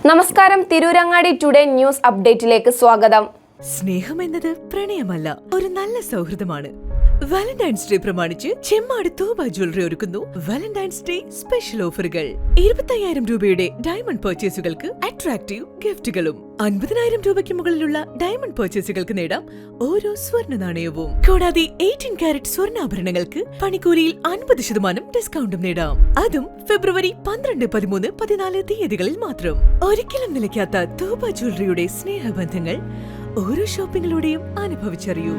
നമസ്കാരം, Tirurangadi today news അപ്ഡേറ്റിലേക്ക് സ്വാഗതം. സ്നേഹം എന്നത് പ്രണയമല്ല, ഒരു നല്ല സൗഹൃദമാണ്. വാലന്റൈൻസ് ഡേ പ്രമാണിച്ച് ചെമ്മാട് തൂബ ജ്വല്ലറി ഒരുക്കുന്നു വാലന്റൈൻസ് ഡേ സ്പെഷ്യൽ ഓഫറുകൾ. 25,000 രൂപയുടെ ഡയമണ്ട് പർച്ചേസുകൾക്ക് അട്രാക്റ്റീവ് ഗിഫ്റ്റുകളും 50,000 രൂപയ്ക്ക് മുകളിലുള്ള ഡയമണ്ട് പർച്ചേസുകൾക്ക് നേടാം ഓരോ സ്വർണ്ണ നാണയവും. കൂടാതെ 18 കാരറ്റ് സ്വർണ്ണാഭരണങ്ങൾക്ക് പണിക്കൂലിയിൽ 50% ഡിസ്കൗണ്ടും നേടാം. അതും ഫെബ്രുവരി 12, 13, 14 തീയതികളിൽ മാത്രം. ഒരിക്കലും നിലയ്ക്കാത്ത തൂബ ജ്വല്ലറിയുടെ സ്നേഹബന്ധങ്ങൾ ഓരോ ഷോപ്പിംഗിലൂടെയും അനുഭവിച്ചറിയൂ.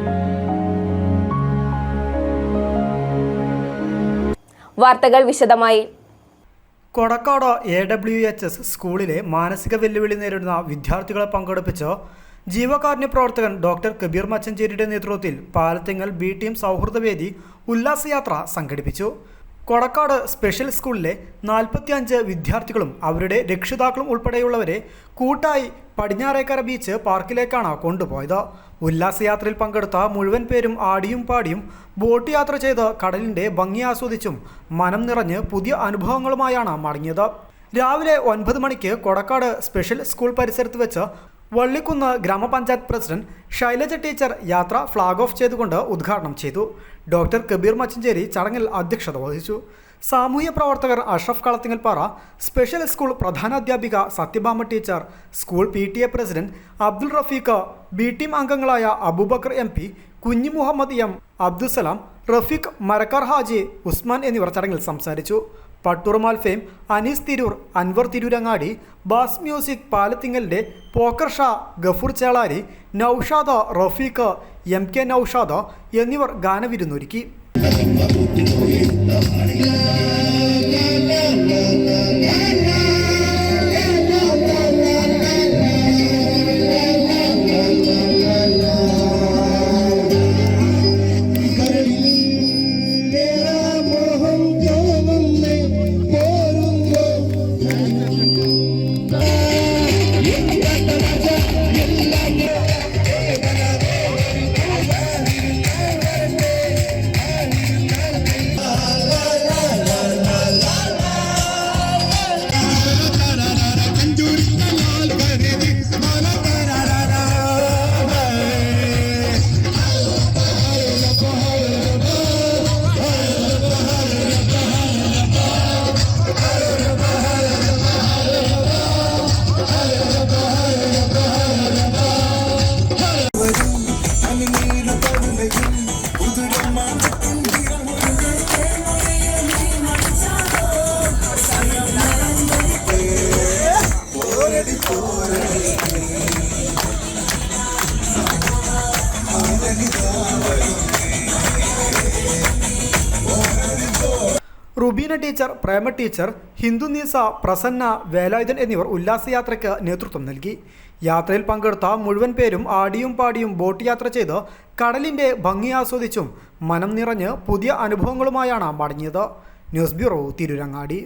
വാർത്തകൾ വിശദമായി. കൊടക്കാട് AWHS സ്കൂളിലെ മാനസിക വെല്ലുവിളി നേരിടുന്ന വിദ്യാർത്ഥികളെ പങ്കെടുപ്പിച്ച് ജീവകാരുണ്യ പ്രവർത്തകൻ ഡോക്ടർ കബീർ മച്ചഞ്ചേരിയുടെ നേതൃത്വത്തിൽ പാലത്തിങ്ങൽ B ടീം സൗഹൃദവേദി ഉല്ലാസയാത്ര സംഘടിപ്പിച്ചു. കൊടക്കാട് സ്പെഷ്യൽ സ്കൂളിലെ 45 വിദ്യാർത്ഥികളും അവരുടെ രക്ഷിതാക്കളും ഉൾപ്പെടെയുള്ളവരെ കൂട്ടായി പടിഞ്ഞാറേക്കര ബീച്ച് പാർക്കിലേക്കാണ് കൊണ്ടുപോയത്. ഉല്ലാസയാത്രയിൽ പങ്കെടുത്ത മുഴുവൻ പേരും ആടിയും പാടിയും ബോട്ട് യാത്ര ചെയ്ത് കടലിൻ്റെ ഭംഗി ആസ്വദിച്ചും മനം നിറഞ്ഞ് പുതിയ അനുഭവങ്ങളുമായാണ് മടങ്ങിയത്. രാവിലെ 9 മണിക്ക് കൊടക്കാട് സ്പെഷ്യൽ സ്കൂൾ പരിസരത്ത് വെച്ച് വള്ളിക്കുന്ന് ഗ്രാമപഞ്ചായത്ത് പ്രസിഡന്റ് ശൈലജ ടീച്ചർ യാത്ര ഫ്ലാഗ് ഓഫ് ചെയ്തുകൊണ്ട് ഉദ്ഘാടനം ചെയ്തു. ഡോക്ടർ കബീർ മച്ചഞ്ചേരി ചടങ്ങിൽ അധ്യക്ഷത വഹിച്ചു. സാമൂഹ്യ പ്രവർത്തകർ അഷ്റഫ് കളത്തിങ്ങൽപ്പാറ, സ്പെഷ്യൽ സ്കൂൾ പ്രധാനാധ്യാപിക Sathyabhama teacher, school PTA president Abdul Rafeeq, B team അംഗങ്ങളായ അബൂബക്കർ MP, കുഞ്ഞി മുഹമ്മദ് M, അബ്ദുസലാം, റഫീഖ്, മരക്കാർ ഹാജി, ഉസ്മാൻ എന്നിവർ ചടങ്ങിൽ സംസാരിച്ചു. Patturumal fame, Anees Tirur, Anwar Tirurangadi, bass music പാലത്തിങ്ങലിൻ്റെ പോക്കർ ഷാ, ഗഫൂർ ചേളാരി, നൌഷാദ്, റഫീഖ്, MK നൌഷാദ് എന്നിവർ ഗാനവിരുന്നൊരുക്കി. റുബീന ടീച്ചർ, പ്രേമ ടീച്ചർ, ഹിന്ദു നീസ, പ്രസന്ന, വേലായുധൻ എന്നിവർ ഉല്ലാസയാത്രയ്ക്ക് നേതൃത്വം നൽകി. യാത്രയിൽ പങ്കെടുത്ത മുഴുവൻ പേരും ആടിയും പാടിയും ബോട്ട് യാത്ര ചെയ്ത് കടലിൻ്റെ ഭംഗി ആസ്വദിച്ചും മനം നിറഞ്ഞ് പുതിയ അനുഭവങ്ങളുമായാണ് മടങ്ങിയത്. News bureau, Tirurangadi.